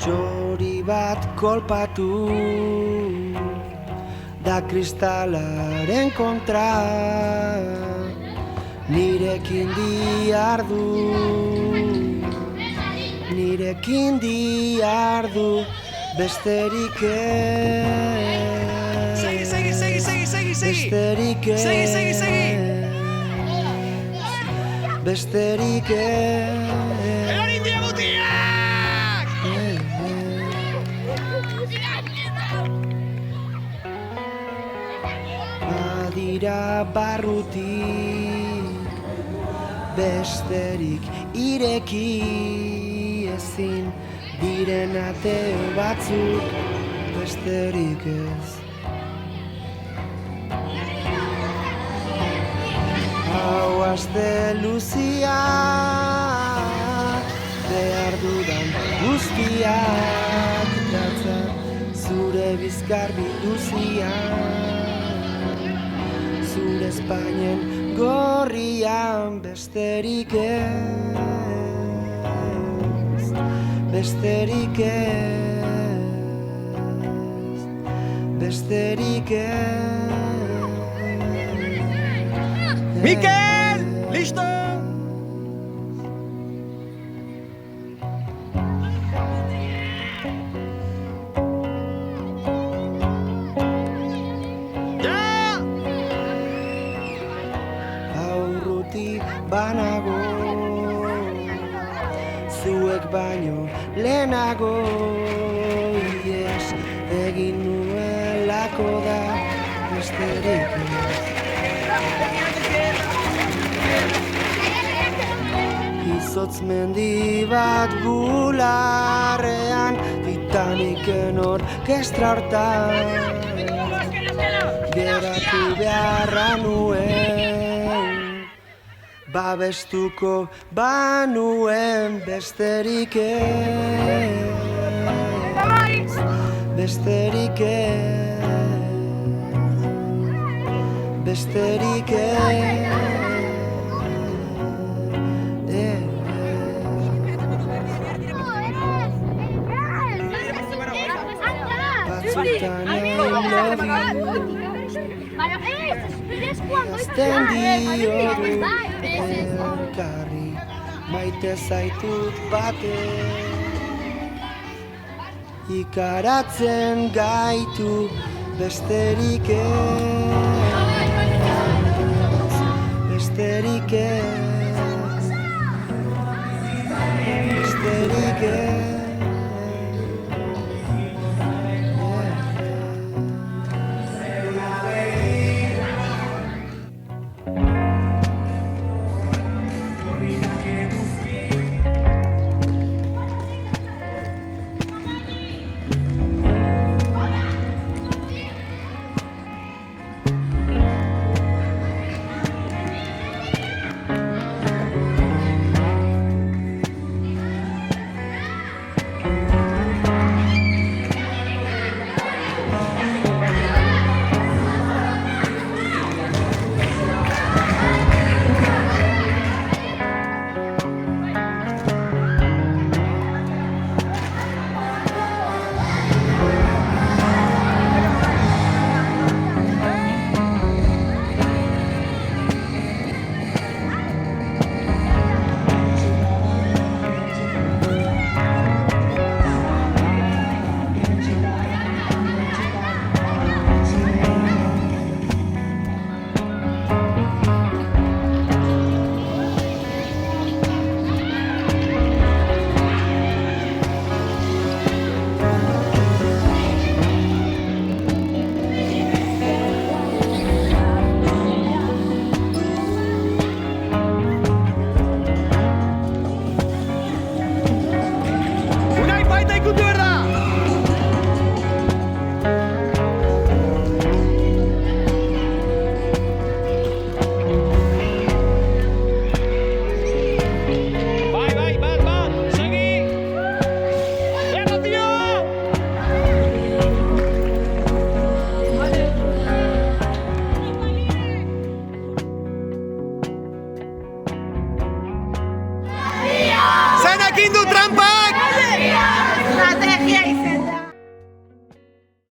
Txori bat kolpatu da kristalaren kontra, nirekin diardu, nirekin diardu, besterik ez, besterik ez, besterik ez. Badira barrutik besterik ireki ezin diren ate batzuk, besterik ez. Hau aste luzia behar dudan guztiak datza zure bizkarbi luzian, zure Espainien gorrian, besterik ez, besterik ez, besterik ez. Mikel, listo! Banago, zuek baino lehenago, ies egin nuelako da, besterik ez. Izotz mendi bat bularrean, Titaniken orkestra hortan, geratu beharra nuen, babestuko banuen, besterik ez, besterik ez, besterik ez. Batzutan I love you, azten diogu elkarri, maite zaitut bate, ikaratzen gaitu, besterik ez, besterik ez, besterik ez. Unai, baita ikutu